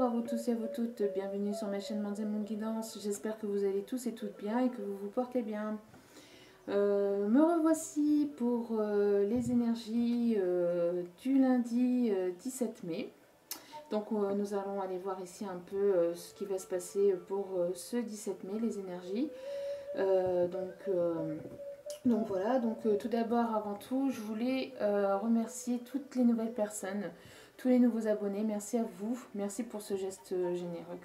à vous tous et à vous toutes, bienvenue sur ma chaîne Mondes et Monde Guidance. J'espère que vous allez tous et toutes bien et que vous vous portez bien. Me revoici pour les énergies du lundi 17 mai. Donc nous allons aller voir ici un peu ce qui va se passer pour ce 17 mai, les énergies. Donc voilà, tout d'abord, avant tout, je voulais remercier toutes les nouvelles personnes, tous les nouveaux abonnés. Merci à vous, merci pour ce geste généreux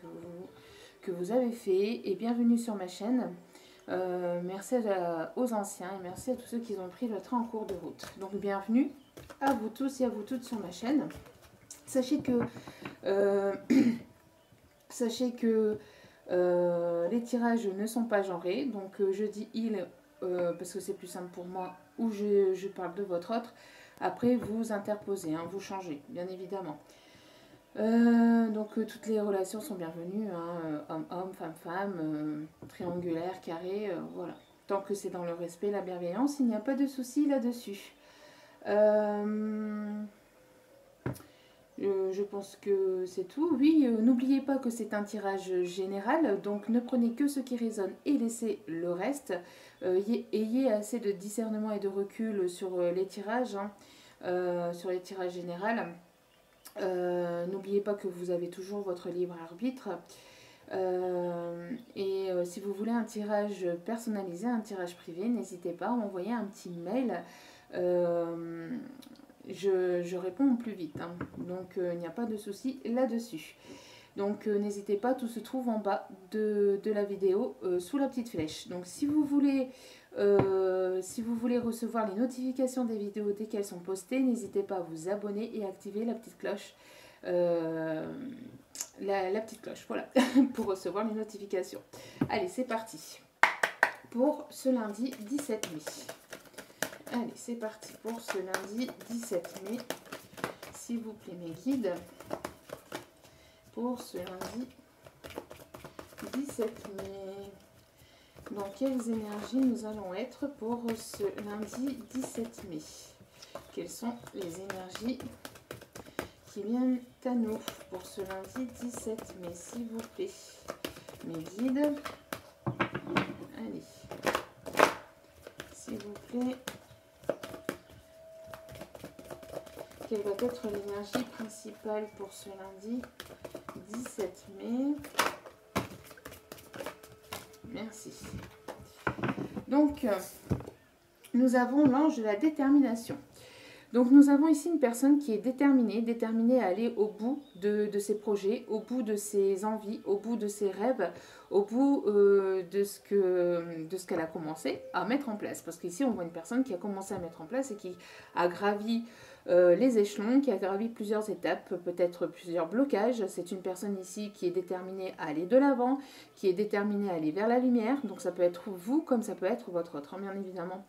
que vous avez fait et bienvenue sur ma chaîne. Merci aux anciens et merci à tous ceux qui ont pris le train en cours de route. Donc bienvenue à vous tous et à vous toutes sur ma chaîne. Sachez que, les tirages ne sont pas genrés, donc je dis il parce que c'est plus simple pour moi, ou je parle de votre autre. Après, vous interposez, hein, vous changez, bien évidemment. Toutes les relations sont bienvenues, hein, homme-homme, femme-femme, triangulaire, carré, voilà. Tant que c'est dans le respect, la bienveillance, il n'y a pas de souci là-dessus. Je pense que c'est tout. Oui, n'oubliez pas que c'est un tirage général, donc ne prenez que ce qui résonne et laissez le reste. Ayez assez de discernement et de recul sur les tirages, hein, sur les tirages généraux. N'oubliez pas que vous avez toujours votre libre arbitre. Si vous voulez un tirage personnalisé, un tirage privé, n'hésitez pas à m'envoyer un petit mail. Je réponds au plus vite, hein. Donc il n'y a pas de souci là-dessus. Donc n'hésitez pas, tout se trouve en bas de la vidéo, sous la petite flèche. Donc si vous voulez recevoir les notifications des vidéos dès qu'elles sont postées, n'hésitez pas à vous abonner et activer la petite cloche. La petite cloche, voilà, pour recevoir les notifications. Allez, c'est parti pour ce lundi 17 mai. Allez, c'est parti pour ce lundi 17 mai. S'il vous plaît, mes guides, pour ce lundi 17 mai. Dans quelles énergies nous allons être pour ce lundi 17 mai? Quelles sont les énergies qui viennent à nous pour ce lundi 17 mai, s'il vous plaît, mes guides? Allez, s'il vous plaît. Quelle va être l'énergie principale pour ce lundi 17 mai? Merci. Donc, nous avons l'ange de la détermination. Donc, nous avons ici une personne qui est déterminée à aller au bout de ses projets, au bout de ses envies, au bout de ses rêves, au bout de ce qu'elle a commencé à mettre en place. Parce qu'ici, on voit une personne qui a commencé à mettre en place et qui a gravi les échelons, qui a gravi plusieurs étapes, peut-être plusieurs blocages. C'est une personne ici qui est déterminée à aller de l'avant, qui est déterminée à aller vers la lumière. Donc ça peut être vous comme ça peut être votre autre, bien évidemment.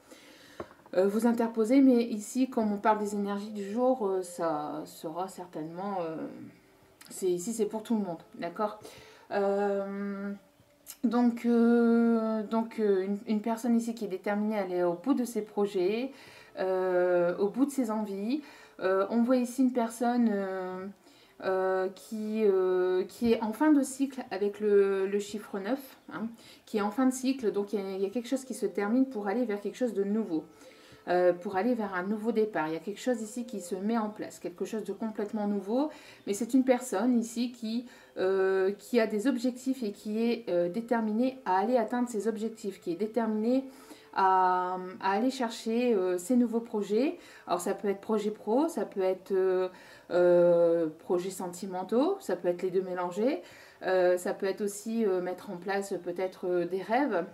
Vous interposez, mais ici, comme on parle des énergies du jour, ça sera certainement... ici, c'est pour tout le monde, d'accord? Une personne ici qui est déterminée à aller au bout de ses projets, au bout de ses envies. On voit ici une personne qui est en fin de cycle avec le chiffre 9, hein, qui est en fin de cycle, donc il y a quelque chose qui se termine pour aller vers quelque chose de nouveau. Pour aller vers un nouveau départ. Il y a quelque chose ici qui se met en place, quelque chose de complètement nouveau, mais c'est une personne ici qui a des objectifs et qui est déterminée à aller atteindre ses objectifs, qui est déterminée à aller chercher ses nouveaux projets. Alors ça peut être projet pro, ça peut être projets sentimentaux, ça peut être les deux mélangés, ça peut être aussi mettre en place peut-être des rêves,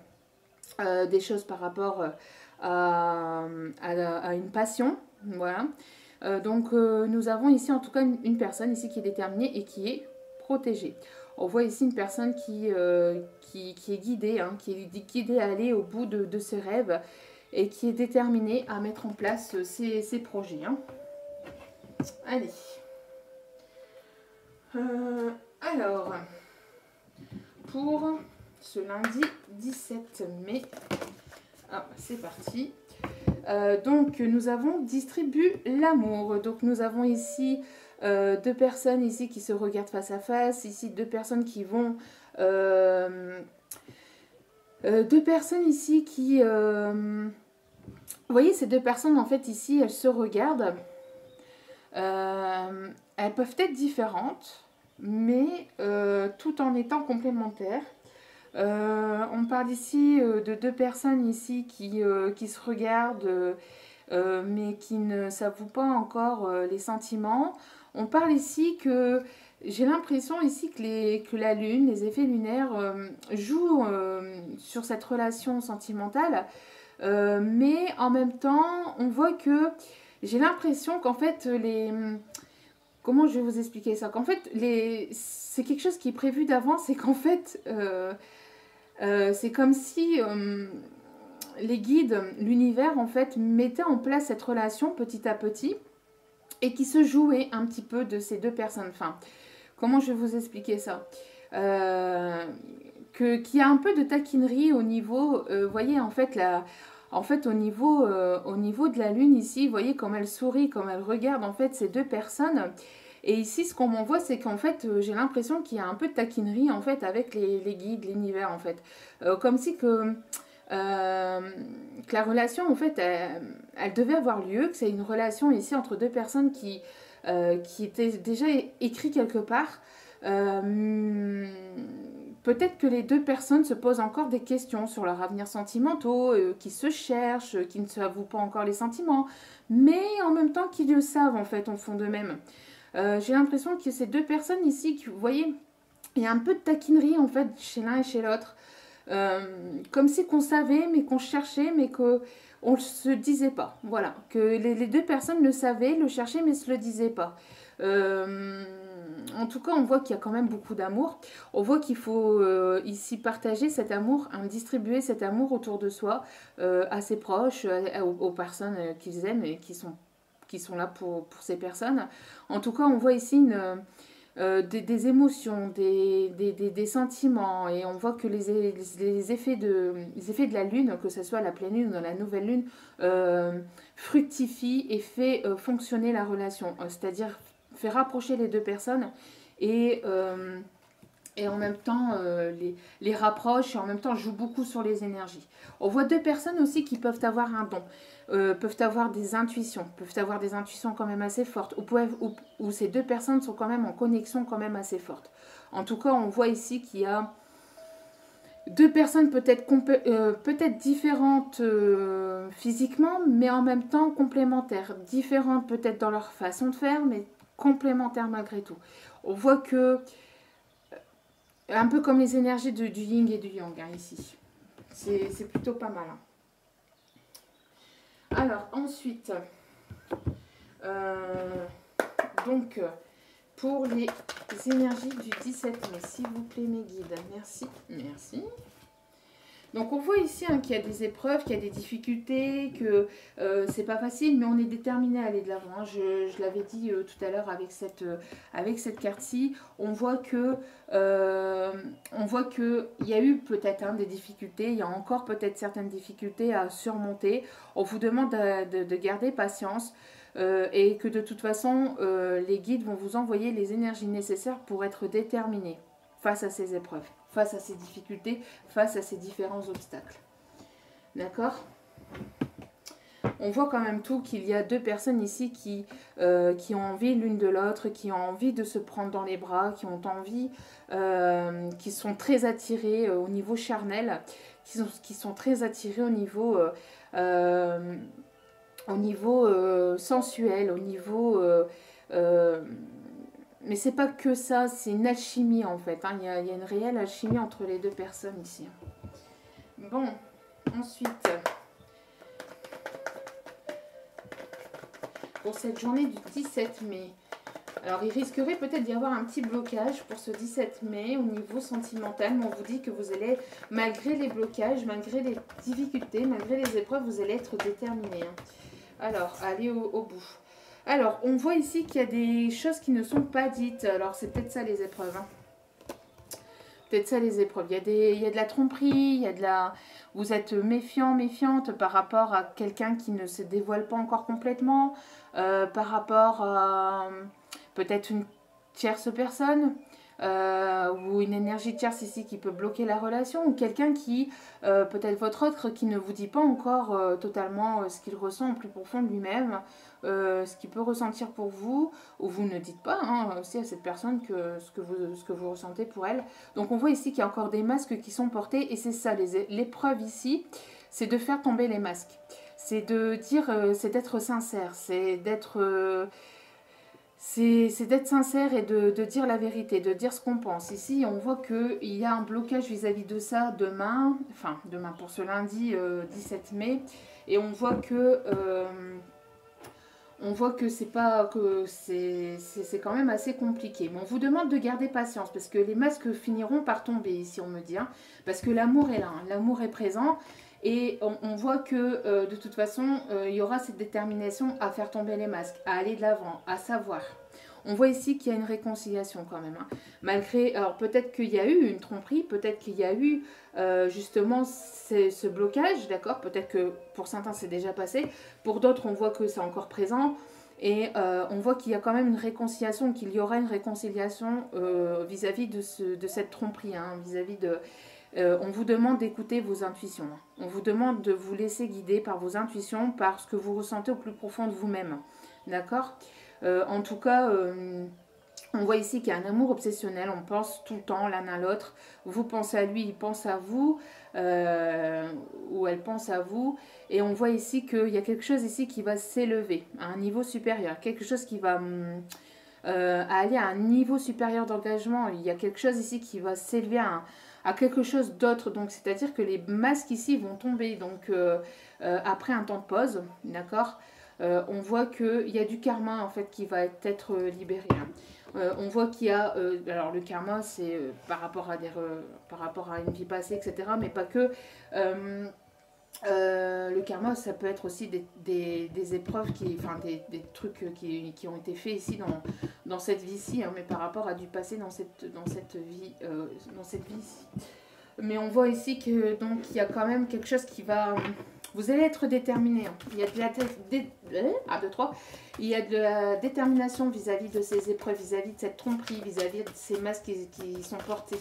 des choses par rapport à une passion, voilà. Nous avons ici en tout cas une personne ici qui est déterminée et qui est protégée. On voit ici une personne qui est guidée, hein, qui est guidée à aller au bout de ses rêves et qui est déterminée à mettre en place ses projets, hein. Allez. Alors, pour ce lundi 17 mai, c'est parti. Donc nous avons distribue l'amour. Donc nous avons ici deux personnes ici qui se regardent face à face, ici deux personnes qui vont... deux personnes ici qui... vous voyez, ces deux personnes, en fait, ici, elles se regardent. Elles peuvent être différentes, mais tout en étant complémentaires. On parle ici de deux personnes ici qui se regardent, mais qui ne s'avouent pas encore les sentiments. On parle ici que j'ai l'impression ici que la lune, les effets lunaires jouent sur cette relation sentimentale, mais en même temps, on voit que j'ai l'impression qu'en fait, comment je vais vous expliquer ça? Qu'en fait, c'est quelque chose qui est prévu d'avance, c'est qu'en fait, c'est comme si les guides, l'univers, en fait, mettaient en place cette relation petit à petit et qui se jouait un petit peu de ces deux personnes. Enfin, comment je vais vous expliquer ça? Qu'il y a un peu de taquinerie au niveau, vous voyez, en fait, au niveau de la lune ici, vous voyez comme elle sourit, comme elle regarde en fait ces deux personnes. Et ici, ce qu'on m'envoie, c'est qu'en fait, j'ai l'impression qu'il y a un peu de taquinerie en fait avec les guides, l'univers en fait, comme si que la relation en fait, elle devait avoir lieu, que c'est une relation ici entre deux personnes qui était déjà écrit quelque part. Peut-être que les deux personnes se posent encore des questions sur leur avenir sentimentaux, qui se cherchent, qui ne s'avouent pas encore les sentiments, mais en même temps qu'ils le savent en fait au fond d'eux-mêmes. J'ai l'impression que ces deux personnes ici, vous voyez, il y a un peu de taquinerie en fait chez l'un et chez l'autre. Comme si qu'on savait, mais qu'on cherchait, mais qu'on ne se disait pas. Voilà, que les deux personnes le savaient, le cherchaient, mais ne se le disaient pas. En tout cas, on voit qu'il y a quand même beaucoup d'amour. On voit qu'il faut ici partager cet amour, distribuer cet amour autour de soi, à ses proches, aux personnes qu'ils aiment et qui sont là pour ces personnes. En tout cas, on voit ici des émotions, des sentiments, et on voit que les effets de la lune, que ce soit la pleine lune ou la nouvelle lune, fructifient et fait fonctionner la relation, c'est-à-dire fait rapprocher les deux personnes et en même temps les rapproche et en même temps joue beaucoup sur les énergies. On voit deux personnes aussi qui peuvent avoir un don, peuvent avoir des intuitions quand même assez fortes, ou ces deux personnes sont quand même en connexion quand même assez forte. En tout cas, on voit ici qu'il y a deux personnes peut-être différentes physiquement, mais en même temps complémentaires. Différentes peut-être dans leur façon de faire, mais complémentaires malgré tout. On voit que, un peu comme les énergies du yin et du yang, hein, ici. C'est plutôt pas mal. Hein. Alors, ensuite, donc, pour les énergies du 17 mai, s'il vous plaît, mes guides. Merci, merci. Donc on voit ici hein, qu'il y a des épreuves, qu'il y a des difficultés, que c'est pas facile, mais on est déterminé à aller de l'avant. Hein. Je l'avais dit tout à l'heure avec cette carte-ci. On voit que il y a eu peut-être hein, des difficultés, il y a encore peut-être certaines difficultés à surmonter. On vous demande de garder patience. Et que de toute façon, les guides vont vous envoyer les énergies nécessaires pour être déterminés face à ces épreuves, face à ces difficultés, face à ces différents obstacles. D'accord ? On voit quand même tout qu'il y a deux personnes ici qui ont envie l'une de l'autre, qui ont envie de se prendre dans les bras, qui ont envie, qui sont très attirés au niveau charnel, qui sont très attirés au niveau sensuel, au niveau... mais c'est pas que ça, c'est une alchimie en fait. Hein. Il y a une réelle alchimie entre les deux personnes ici. Bon, ensuite, pour cette journée du 17 mai, alors il risquerait peut-être d'y avoir un petit blocage pour ce 17 mai au niveau sentimental, mais on vous dit que vous allez, malgré les blocages, malgré les difficultés, malgré les épreuves, vous allez être déterminé. Hein. Alors, allez au bout. Alors, on voit ici qu'il y a des choses qui ne sont pas dites. Alors, c'est peut-être ça les épreuves. Hein. Peut-être ça les épreuves. Il y a de la tromperie, il y a de la... Vous êtes méfiant, méfiante par rapport à quelqu'un qui ne se dévoile pas encore complètement, par rapport peut-être une tierce personne, ou une énergie tierce ici qui peut bloquer la relation, ou quelqu'un qui, peut-être votre autre, qui ne vous dit pas encore totalement ce qu'il ressent au plus profond de lui-même, ce qu'il peut ressentir pour vous, ou vous ne dites pas aussi à cette personne ce que vous ressentez pour elle. Donc on voit ici qu'il y a encore des masques qui sont portés, et c'est ça, l'épreuve ici, c'est de faire tomber les masques. C'est de dire, c'est d'être sincère, c'est d'être sincère et de dire la vérité, de dire ce qu'on pense. Ici, on voit qu'il y a un blocage vis-à-vis de ça demain pour ce lundi 17 mai. Et on voit que c'est quand même assez compliqué. Mais on vous demande de garder patience parce que les masques finiront par tomber ici, on me dit. Parce que l'amour est là, l'amour est présent. Et on voit que de toute façon, il y aura cette détermination à faire tomber les masques, à aller de l'avant, à savoir. On voit ici qu'il y a une réconciliation quand même. Malgré, alors peut-être qu'il y a eu une tromperie, peut-être qu'il y a eu justement ce blocage, d'accord. Peut-être que pour certains c'est déjà passé, pour d'autres on voit que c'est encore présent. Et on voit qu'il y a quand même une réconciliation, qu'il y aura une réconciliation vis-à-vis de cette tromperie, vis-à-vis de... on vous demande d'écouter vos intuitions. On vous demande de vous laisser guider par vos intuitions, par ce que vous ressentez au plus profond de vous-même. D'accord ? En tout cas, on voit ici qu'il y a un amour obsessionnel. On pense tout le temps l'un à l'autre. Vous pensez à lui, il pense à vous. Ou elle pense à vous. Et on voit ici qu'il y a quelque chose ici qui va s'élever à un niveau supérieur. Quelque chose qui va... aller à un niveau supérieur d'engagement. Il y a quelque chose ici qui va s'élever à quelque chose d'autre. Donc, c'est-à-dire que les masques ici vont tomber. Donc, après un temps de pause, d'accord, on voit qu'il y a du karma, en fait, qui va être libéré. On voit qu'il y a... alors, le karma, c'est par rapport à une vie passée, etc. Mais pas que... le karma, ça peut être aussi des épreuves, des trucs qui ont été faits ici dans cette vie-ci, mais par rapport à du passé dans cette vie-ci. Mais on voit ici que donc il y a quand même quelque chose qui va... Vous allez être déterminé. Il y a de la détermination vis-à-vis de ces épreuves, vis-à-vis de cette tromperie, vis-à-vis de ces masques qui sont portés.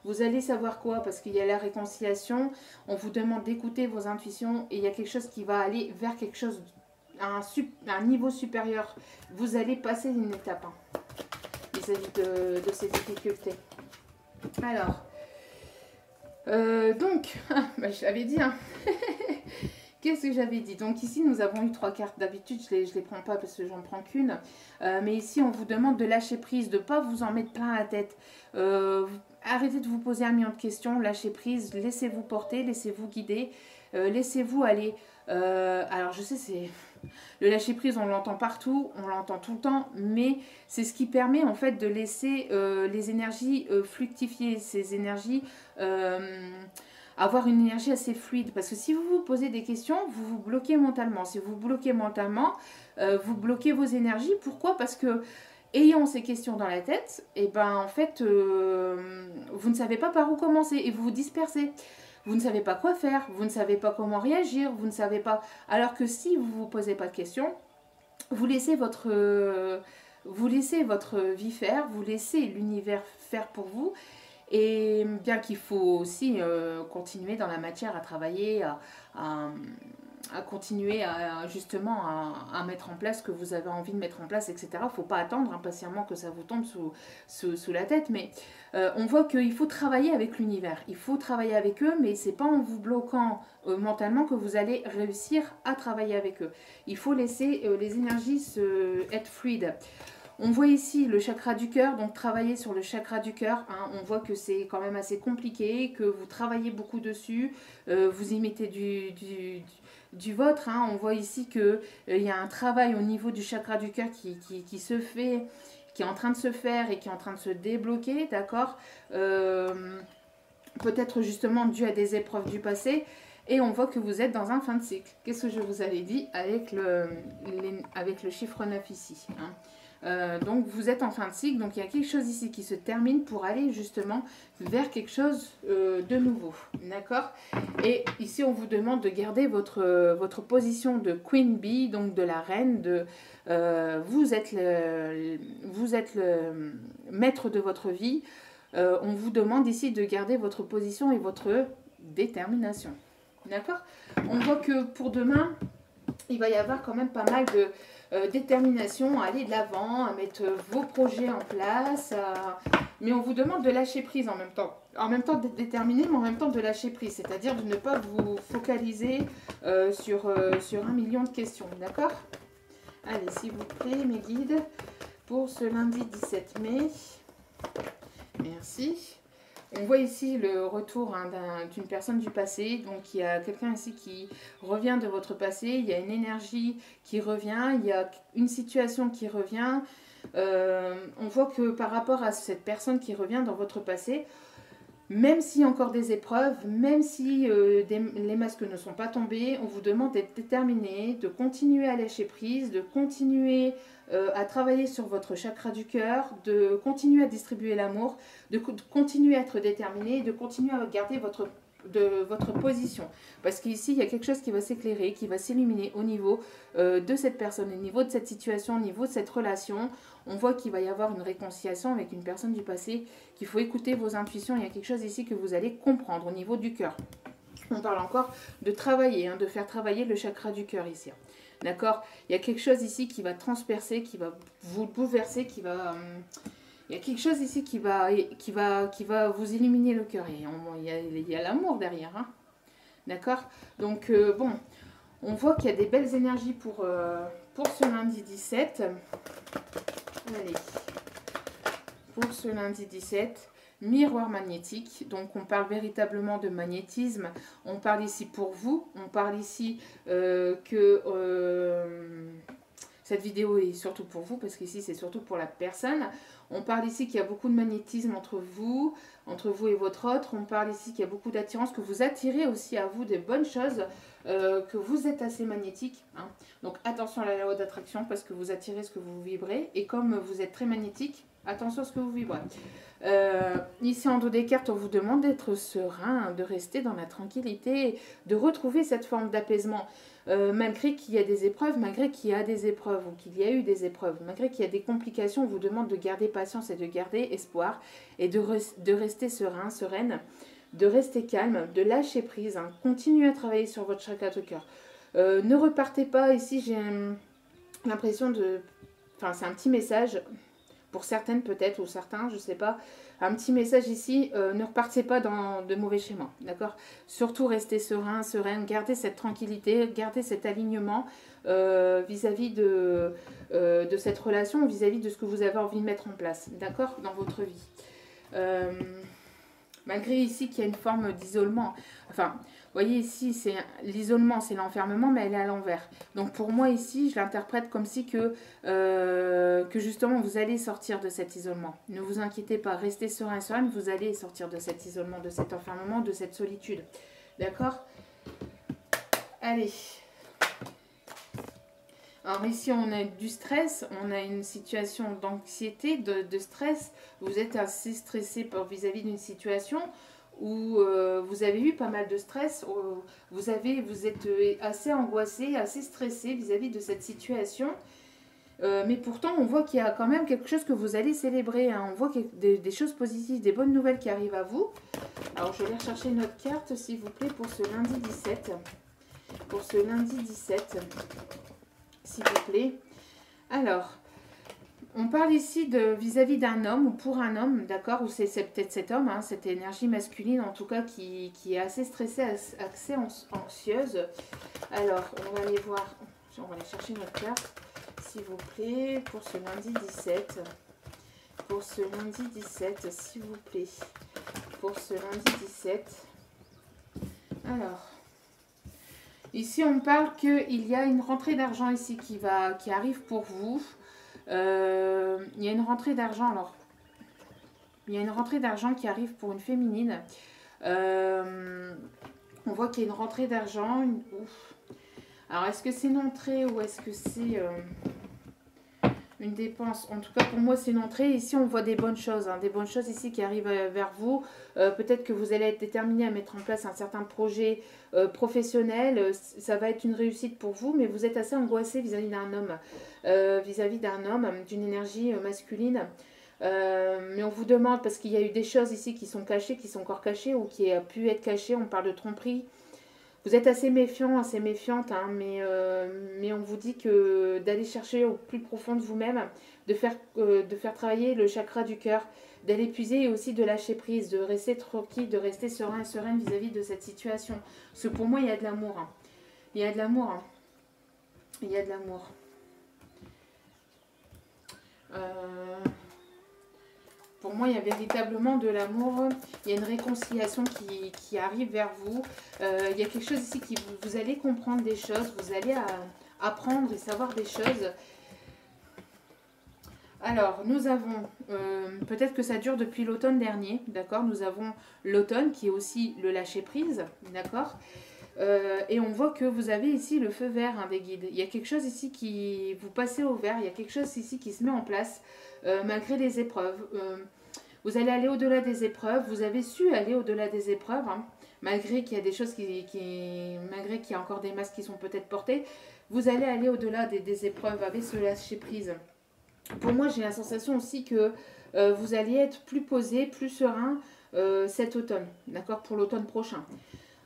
Vous allez savoir quoi? Parce qu'il y a la réconciliation, on vous demande d'écouter vos intuitions et il y a quelque chose qui va aller vers quelque chose, un niveau supérieur. Vous allez passer une étape vis-à-vis de ces difficultés. Alors, donc, je l'avais dit, Qu'est-ce que j'avais dit? Donc ici, nous avons eu 3 cartes. D'habitude, je les prends pas parce que j'en prends qu'une. Mais ici, on vous demande de lâcher prise, de ne pas vous en mettre plein la tête. Arrêtez de vous poser 1 million de questions, lâchez prise, laissez-vous porter, laissez-vous guider, laissez-vous aller. Alors, je sais, c'est... Le lâcher prise, on l'entend partout, on l'entend tout le temps, mais c'est ce qui permet en fait de laisser les énergies fluctifier, ces énergies... avoir une énergie assez fluide, parce que si vous vous posez des questions, vous vous bloquez mentalement. Si vous bloquez mentalement, vous bloquez vos énergies. Pourquoi? Parce que ayant ces questions dans la tête, et ben en fait, vous ne savez pas par où commencer et vous vous dispersez. Vous ne savez pas quoi faire, vous ne savez pas comment réagir, vous ne savez pas... Alors que si vous ne vous posez pas de questions, vous laissez votre vie faire, vous laissez l'univers faire pour vous. Et bien qu'il faut aussi continuer dans la matière à travailler, à continuer justement à mettre en place ce que vous avez envie de mettre en place, etc. Il ne faut pas attendre impatiemment que ça vous tombe sous la tête, mais on voit qu'il faut travailler avec l'univers, il faut travailler avec eux, mais ce n'est pas en vous bloquant mentalement que vous allez réussir à travailler avec eux. Il faut laisser les énergies être fluides. On voit ici le chakra du cœur, donc travailler sur le chakra du cœur. On voit que c'est quand même assez compliqué, que vous travaillez beaucoup dessus, vous y mettez du vôtre. On voit ici qu'il y a un travail au niveau du chakra du cœur qui se fait, qui est en train de se faire et qui est en train de se débloquer, d'accord, peut-être justement dû à des épreuves du passé. Et on voit que vous êtes dans un fin de cycle. Qu'est-ce que je vous avais dit avec le chiffre 9 ici, Donc vous êtes en fin de cycle, donc il y a quelque chose ici qui se termine pour aller justement vers quelque chose de nouveau, d'accord? Et ici on vous demande de garder votre position de Queen Bee, donc de la reine, vous êtes le maître de votre vie. On vous demande ici de garder votre position et votre détermination, d'accord? On voit que pour demain, il va y avoir quand même pas mal de détermination à aller de l'avant, à mettre vos projets en place, mais on vous demande de lâcher prise en même temps. En même temps d'être déterminé, mais en même temps de lâcher prise, c'est-à-dire de ne pas vous focaliser sur 1 million de questions, d'accord? Allez, s'il vous plaît, mes guides, pour ce lundi 17 mai. Merci. On voit ici le retour d'une personne du passé. Donc, il y a quelqu'un ici qui revient de votre passé. Il y a une énergie qui revient. Il y a une situation qui revient. On voit que par rapport à cette personne qui revient dans votre passé, même s'il y a encore des épreuves, même si les masques ne sont pas tombés, on vous demande d'être déterminé, de continuer à lâcher prise, de continuer à travailler sur votre chakra du cœur, de continuer à distribuer l'amour, de continuer à être déterminé, de continuer à garder votre position. Parce qu'ici, il y a quelque chose qui va s'éclairer, qui va s'illuminer au niveau de cette personne, au niveau de cette situation, au niveau de cette relation. On voit qu'il va y avoir une réconciliation avec une personne du passé, qu'il faut écouter vos intuitions. Il y a quelque chose ici que vous allez comprendre au niveau du cœur. On parle encore de travailler, de faire travailler le chakra du cœur ici. D'accord? Il y a quelque chose ici qui va transpercer, qui va vous bouleverser, qui va... il y a quelque chose ici qui va vous illuminer le cœur. Et il y a l'amour derrière. Hein? D'accord? Donc, bon, on voit qu'il y a des belles énergies pour ce lundi 17. Allez. Pour ce lundi 17, miroir magnétique. Donc, on parle véritablement de magnétisme. On parle ici pour vous. On parle ici que... cette vidéo est surtout pour vous, parce qu'ici, c'est surtout pour la personne. On parle ici qu'il y a beaucoup de magnétisme entre vous et votre autre. On parle ici qu'il y a beaucoup d'attirance, que vous attirez aussi à vous des bonnes choses, que vous êtes assez magnétique. Hein. Donc, attention à la loi d'attraction, parce que vous attirez ce que vous vibrez. Et comme vous êtes très magnétique, attention à ce que vous vibrez. Ici, en dos des cartes, on vous demande d'être serein, de rester dans la tranquillité, de retrouver cette forme d'apaisement. Malgré qu'il y a des épreuves, malgré qu'il y a des épreuves ou qu'il y a eu des épreuves, malgré qu'il y a des complications, on vous demande de garder patience et de garder espoir et de rester serein, sereine, de rester calme, de lâcher prise, hein. Continuez à travailler sur votre chakra de cœur. Ne repartez pas, ici j'ai l'impression de... Enfin, c'est un petit message, pour certaines peut-être, ou certains, je ne sais pas. Un petit message ici, ne repartez pas dans de mauvais schémas, d'accord? Surtout restez serein, sereine, gardez cette tranquillité, gardez cet alignement vis-à-vis de cette relation, vis-à-vis de ce que vous avez envie de mettre en place, d'accord? Dans votre vie. Malgré ici qu'il y a une forme d'isolement, enfin, vous voyez ici, c'est l'isolement, c'est l'enfermement, mais elle est à l'envers. Donc pour moi ici, je l'interprète comme si que justement vous allez sortir de cet isolement. Ne vous inquiétez pas, restez serein et sereine, vous allez sortir de cet isolement, de cet enfermement, de cette solitude. D'accord? Allez. Alors ici, on a du stress, on a une situation d'anxiété, de stress. Vous êtes assez stressé vis-à-vis d'une situation où vous avez eu pas mal de stress. Vous êtes assez angoissé, assez stressé vis-à-vis de cette situation. Mais pourtant, on voit qu'il y a quand même quelque chose que vous allez célébrer. Hein. On voit des choses positives, des bonnes nouvelles qui arrivent à vous. Alors, je vais aller rechercher une autre carte, s'il vous plaît, pour ce lundi 17. Pour ce lundi 17. S'il vous plaît. Alors, on parle ici de vis-à-vis d'un homme ou pour un homme, d'accord, ou c'est peut-être cet homme, hein, cette énergie masculine en tout cas qui est assez stressée, assez anxieuse. Alors, on va aller voir, on va aller chercher notre carte, s'il vous plaît, pour ce lundi 17. Pour ce lundi 17, s'il vous plaît. Pour ce lundi 17. Alors... Ici, on parle qu'il y a une rentrée d'argent ici qui arrive pour vous. Il y a une rentrée d'argent, alors. Il y a une rentrée d'argent qui arrive pour une féminine. On voit qu'il y a une rentrée d'argent. Alors, est-ce que c'est une entrée ou est-ce que c'est Une dépense. En tout cas, pour moi, c'est une entrée. Ici, on voit des bonnes choses. Hein, des bonnes choses ici qui arrivent vers vous. Peut-être que vous allez être déterminé à mettre en place un certain projet professionnel. Ça va être une réussite pour vous, mais vous êtes assez angoissé vis-à-vis d'un homme. Vis-à-vis d'un homme, d'une énergie masculine. Mais on vous demande, parce qu'il y a eu des choses ici qui sont cachées, qui sont encore cachées ou qui a pu être cachées. On parle de tromperie. Vous êtes assez méfiant, assez méfiante, hein, mais on vous dit que d'aller chercher au plus profond de vous-même, de faire travailler le chakra du cœur, d'aller puiser et aussi de lâcher prise, de rester tranquille, de rester serein et sereine vis-à-vis de cette situation. Parce que pour moi, il y a de l'amour. Hein. Il y a de l'amour. Hein. Il y a de l'amour. Pour moi, il y a véritablement de l'amour. Il y a une réconciliation qui arrive vers vous. Il y a quelque chose ici qui vous allez comprendre des choses. Vous allez apprendre et savoir des choses. Alors, nous avons, peut-être que ça dure depuis l'automne dernier, d'accord? Nous avons l'automne qui est aussi le lâcher-prise, d'accord? Et on voit que vous avez ici le feu vert hein, des guides. Il y a quelque chose ici qui... Vous passez au vert, il y a quelque chose ici qui se met en place malgré les épreuves. Vous allez aller au-delà des épreuves. Vous avez su aller au-delà des épreuves, hein, malgré qu'il y a des choses malgré qu'il y a encore des masques qui sont peut-être portés. Vous allez aller au-delà des épreuves avec ce lâcher-prise. Pour moi, j'ai la sensation aussi que vous allez être plus posé, plus serein cet automne, d'accord, pour l'automne prochain.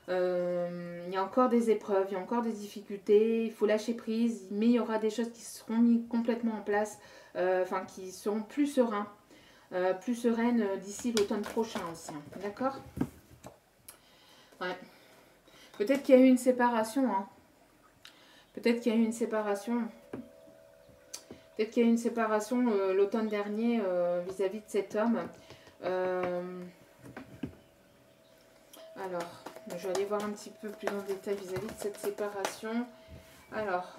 Il y a encore des épreuves, il y a encore des difficultés, il faut lâcher prise, mais il y aura des choses qui seront mises complètement en place, enfin qui seront plus sereines d'ici l'automne prochain aussi, hein, d'accord? Ouais. Peut-être qu'il y a eu une séparation, hein. Peut-être qu'il y a eu une séparation. Peut-être qu'il y a eu une séparation l'automne dernier vis-à-vis de cet homme. Alors, je vais aller voir un petit peu plus en détail vis-à-vis de cette séparation. Alors,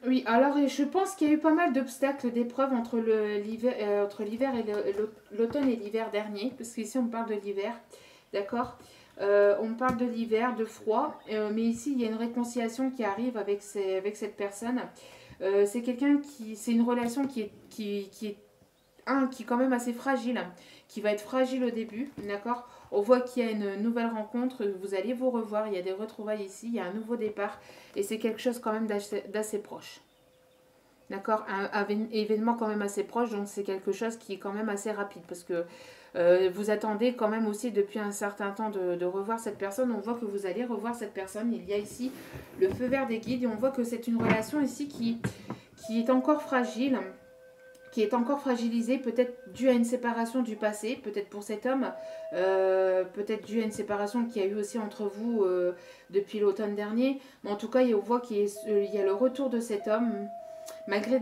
oui, alors je pense qu'il y a eu pas mal d'obstacles, d'épreuves entre l'hiver et l'automne et l'hiver dernier, parce qu'ici on parle de l'hiver, d'accord? On parle de l'hiver, de froid, mais ici il y a une réconciliation qui arrive avec cette personne. C'est quelqu'un c'est une relation qui est quand même assez fragile, qui va être fragile au début, d'accord? On voit qu'il y a une nouvelle rencontre, vous allez vous revoir, il y a des retrouvailles ici, il y a un nouveau départ, et c'est quelque chose quand même d'assez proche. D'accord? Un événement quand même assez proche, donc c'est quelque chose qui est quand même assez rapide, parce que vous attendez quand même aussi depuis un certain temps de revoir cette personne. On voit que vous allez revoir cette personne, il y a ici le feu vert des guides, et on voit que c'est une relation ici qui est encore fragile, qui est encore fragilisé, peut-être dû à une séparation du passé, peut-être pour cet homme, peut-être dû à une séparation qu'il y a eu aussi entre vous depuis l'automne dernier. Mais en tout cas, on voit qu'il y a le retour de cet homme, malgré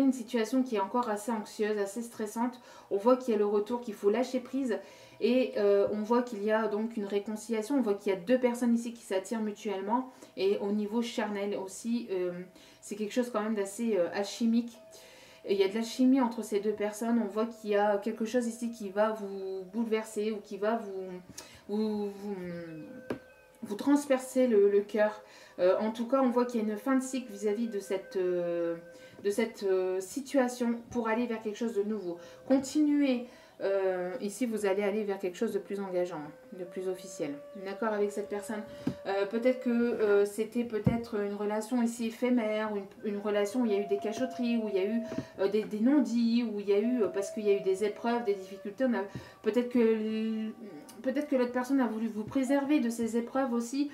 une situation qui est encore assez anxieuse, assez stressante. On voit qu'il y a le retour, qu'il faut lâcher prise. Et on voit qu'il y a donc une réconciliation, on voit qu'il y a deux personnes ici qui s'attirent mutuellement. Et au niveau charnel aussi, c'est quelque chose quand même d'assez alchimique. Il y a de la chimie entre ces deux personnes. On voit qu'il y a quelque chose ici qui va vous bouleverser ou qui va vous transpercer le cœur. En tout cas, on voit qu'il y a une fin de cycle vis-à-vis de cette situation pour aller vers quelque chose de nouveau. Continuez. Ici, vous allez aller vers quelque chose de plus engageant, de plus officiel. D'accord avec cette personne. Peut-être que c'était peut-être une relation ici éphémère, une relation où il y a eu des cachotteries, où il y a eu des non-dits, où il y a eu, parce qu'il y a eu des épreuves, des difficultés. Peut-être que l'autre personne a voulu vous préserver de ces épreuves aussi.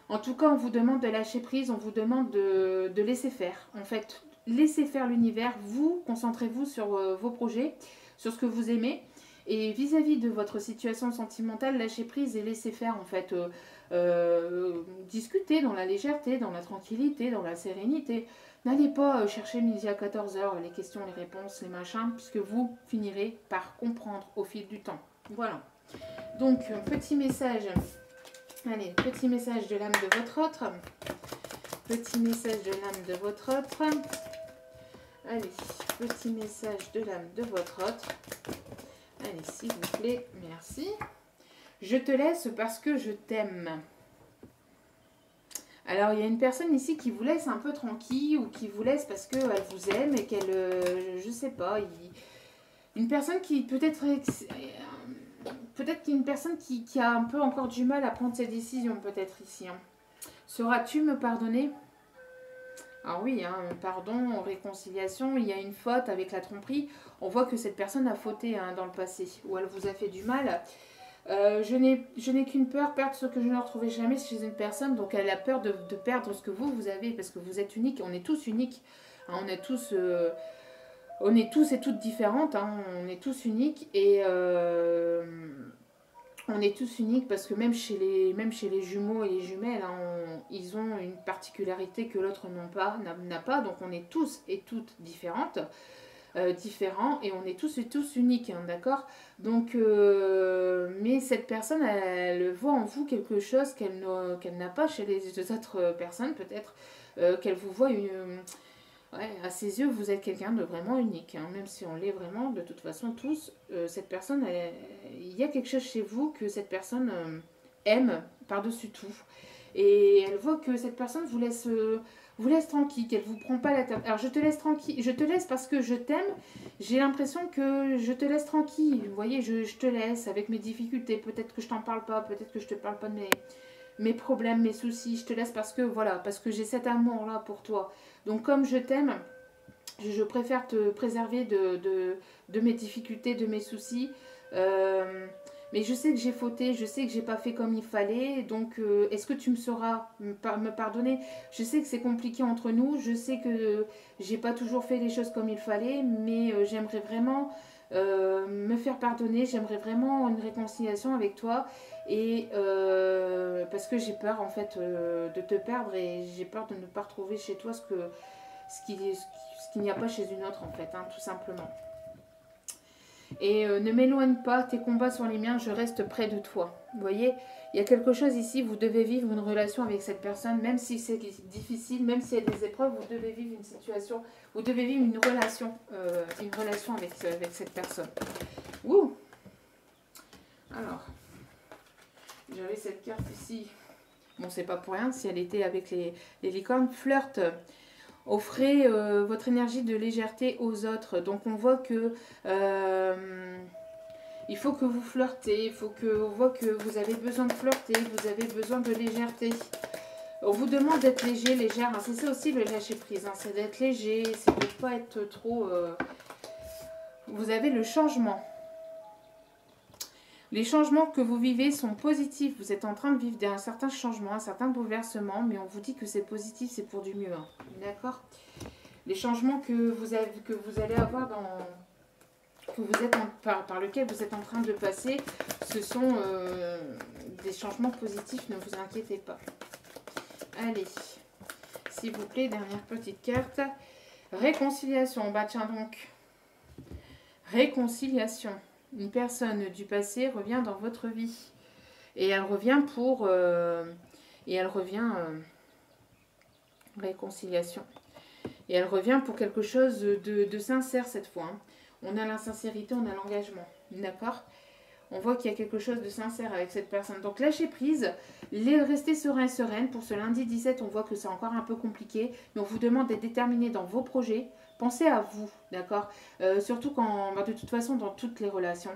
En tout cas, on vous demande de lâcher prise, on vous demande de laisser faire. En fait, laissez faire l'univers, vous, concentrez-vous sur vos projets, sur ce que vous aimez. Et vis-à-vis de votre situation sentimentale, lâchez prise et laissez faire, en fait. Discutez dans la légèreté, dans la tranquillité, dans la sérénité. N'allez pas chercher midi à 14h les questions, les réponses, les machins, puisque vous finirez par comprendre au fil du temps. Voilà. Donc, petit message. Allez, petit message de l'âme de votre autre. Petit message de l'âme de votre autre. Allez, petit message de l'âme de votre autre. Allez, s'il vous plaît, merci. Je te laisse parce que je t'aime. Alors, il y a une personne ici qui vous laisse un peu tranquille ou qui vous laisse parce qu'elle vous aime et qu'elle, je sais pas, une personne qui peut-être qu'une personne qui a un peu encore du mal à prendre ses décisions peut-être ici. Hein. Sauras-tu me pardonner? Ah oui, hein, pardon, réconciliation, il y a une faute avec la tromperie. On voit que cette personne a fauté hein, dans le passé, ou elle vous a fait du mal. Je n'ai qu'une peur, perdre ce que je ne retrouverai jamais chez une personne. Donc elle a peur de perdre ce que vous avez, parce que vous êtes unique. On est tous uniques. Hein, on est tous et toutes différentes. Hein, on est tous uniques. Et on est tous uniques parce que même chez les jumeaux et les jumelles, hein, ils ont une particularité que l'autre n'a pas. Donc on est tous et toutes différentes. Différents et on est tous et tous uniques, hein, d'accord. Donc, mais cette personne, elle voit en vous quelque chose qu'elle n'a pas chez les autres personnes, peut-être qu'elle vous voit ouais, à ses yeux, vous êtes quelqu'un de vraiment unique, hein, même si on l'est vraiment, de toute façon, tous. Cette personne, il y a quelque chose chez vous que cette personne aime par-dessus tout. Et elle voit que cette personne vous laisse tranquille, qu'elle vous prend pas la tête. Alors je te laisse tranquille, je te laisse parce que je t'aime. J'ai l'impression que je te laisse tranquille. Vous voyez, je te laisse avec mes difficultés. Peut-être que je t'en parle pas, peut-être que je te parle pas de mes problèmes, mes soucis. Je te laisse parce que voilà, parce que j'ai cet amour-là pour toi. Donc comme je t'aime, je préfère te préserver de mes difficultés, de mes soucis. Mais je sais que j'ai fauté, je sais que j'ai pas fait comme il fallait. Donc, est-ce que tu me sauras me pardonner? Je sais que c'est compliqué entre nous. Je sais que j'ai pas toujours fait les choses comme il fallait, mais j'aimerais vraiment me faire pardonner. J'aimerais vraiment une réconciliation avec toi. Et parce que j'ai peur en fait de te perdre et j'ai peur de ne pas retrouver chez toi ce qu'il n'y a pas chez une autre en fait, hein, tout simplement. Et ne m'éloigne pas, tes combats sont les miens, je reste près de toi. Vous voyez, il y a quelque chose ici, vous devez vivre une relation avec cette personne, même si c'est difficile, même s'il y a des épreuves, vous devez vivre une situation, vous devez vivre une relation avec cette personne. Ouh. Alors, j'avais cette carte ici. Bon, c'est pas pour rien, si elle était avec les licornes. Flirt. Offrez votre énergie de légèreté aux autres. Donc on voit que il faut que vous flirtez, on voit que vous avez besoin de flirter, vous avez besoin de légèreté. On vous demande d'être léger, légère. Hein. C'est ça aussi le lâcher prise. Hein. C'est d'être léger, c'est de ne pas être trop. Vous avez le changement. Les changements que vous vivez sont positifs. Vous êtes en train de vivre un certain changement, un certain bouleversement, mais on vous dit que c'est positif, c'est pour du mieux. Hein. D'accord? Les changements que vous allez avoir par lequel vous êtes en train de passer, ce sont des changements positifs, ne vous inquiétez pas. Allez, s'il vous plaît, dernière petite carte. Réconciliation. Bah tiens donc. Réconciliation. Une personne du passé revient dans votre vie. Et elle revient réconciliation. Et elle revient pour quelque chose de sincère cette fois. Hein. On a l'insincérité, on a l'engagement. D'accord? On voit qu'il y a quelque chose de sincère avec cette personne. Donc lâchez prise, restez serein et sereine. Pour ce lundi 17, on voit que c'est encore un peu compliqué. Mais on vous demande d'être déterminé dans vos projets. Pensez à vous, d'accord? Surtout de toute façon, dans toutes les relations.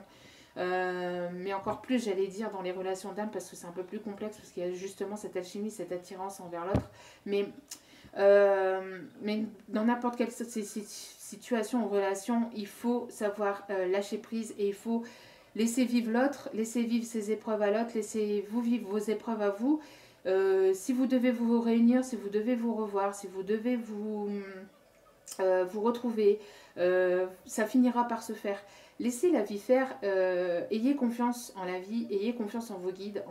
Mais encore plus, j'allais dire, dans les relations d'âme, parce que c'est un peu plus complexe, parce qu'il y a justement cette alchimie, cette attirance envers l'autre. Mais dans n'importe quelle situation ou relation, il faut savoir lâcher prise et il faut laisser vivre l'autre, laisser vivre ses épreuves à l'autre, laissez-vous vivre vos épreuves à vous. Si vous devez vous réunir, si vous devez vous revoir, si vous devez vous retrouver, ça finira par se faire. Laissez la vie faire, ayez confiance en la vie, ayez confiance en vos guides,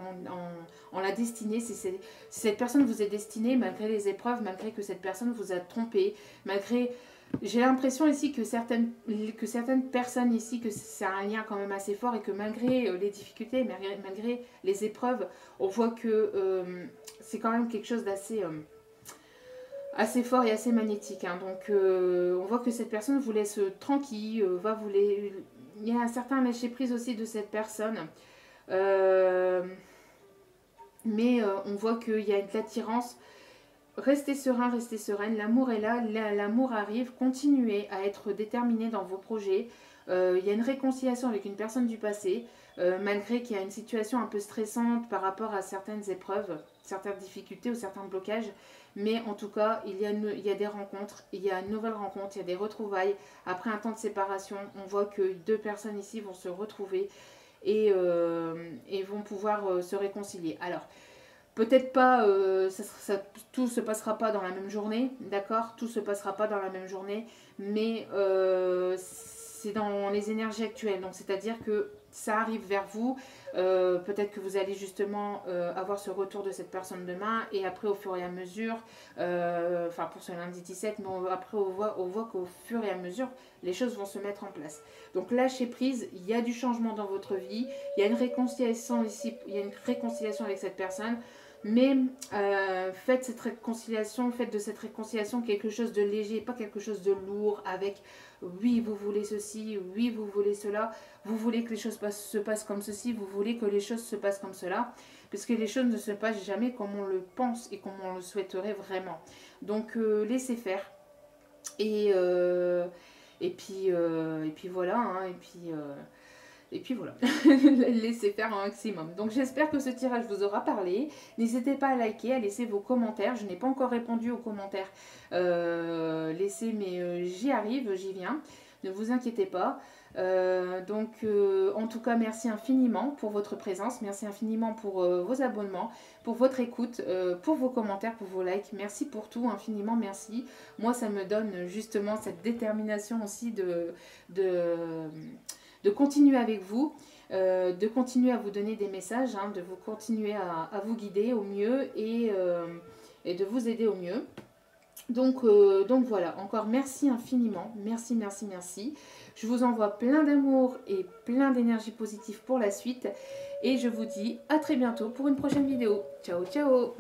en la destinée. Si cette personne vous est destinée, malgré les épreuves, malgré que cette personne vous a trompé, malgré... J'ai l'impression ici que certaines personnes ici, que c'est un lien quand même assez fort et que malgré les difficultés, malgré les épreuves, on voit que c'est quand même quelque chose d'assez... assez fort et assez magnétique. Hein. Donc, on voit que cette personne vous laisse tranquille, il y a un certain lâcher-prise aussi de cette personne. Mais on voit qu'il y a de l'attirance restez serein, restez sereine, l'amour est là, l'amour arrive, continuez à être déterminé dans vos projets. Il y a une réconciliation avec une personne du passé, malgré qu'il y a une situation un peu stressante par rapport à certaines épreuves, certaines difficultés ou certains blocages. Mais en tout cas, il y a des rencontres, il y a une nouvelle rencontre, il y a des retrouvailles. Après un temps de séparation, on voit que deux personnes ici vont se retrouver et vont pouvoir se réconcilier. Alors, peut-être pas, tout se passera pas dans la même journée, d'accord? Tout se passera pas dans la même journée, mais c'est dans les énergies actuelles. Donc, c'est-à-dire que ça arrive vers vous. Peut-être que vous allez justement avoir ce retour de cette personne demain. Et après, au fur et à mesure, enfin pour ce lundi 17, mais après, on voit qu'au fur et à mesure, les choses vont se mettre en place. Donc, lâchez prise. Il y a du changement dans votre vie. Il y a une réconciliation ici. Il y a une réconciliation avec cette personne. Mais faites de cette réconciliation quelque chose de léger, pas quelque chose de lourd avec oui, vous voulez ceci, oui, vous voulez cela, vous voulez que les choses se passent comme ceci, vous voulez que les choses se passent comme cela, parce que les choses ne se passent jamais comme on le pense et comme on le souhaiterait vraiment. Donc laissez faire. Et, et puis voilà, hein, et puis voilà, laissez faire un maximum. Donc j'espère que ce tirage vous aura parlé. N'hésitez pas à liker, à laisser vos commentaires. Je n'ai pas encore répondu aux commentaires laissez, mais j'y arrive, j'y viens. Ne vous inquiétez pas. En tout cas, merci infiniment pour votre présence. Merci infiniment pour vos abonnements, pour votre écoute, pour vos commentaires, pour vos likes. Merci pour tout, infiniment merci. Moi, ça me donne justement cette détermination aussi de continuer avec vous, de continuer à vous donner des messages, hein, de vous continuer à vous guider au mieux et de vous aider au mieux. Donc voilà, encore merci infiniment, merci, merci, merci. Je vous envoie plein d'amour et plein d'énergie positive pour la suite. Et je vous dis à très bientôt pour une prochaine vidéo. Ciao, ciao!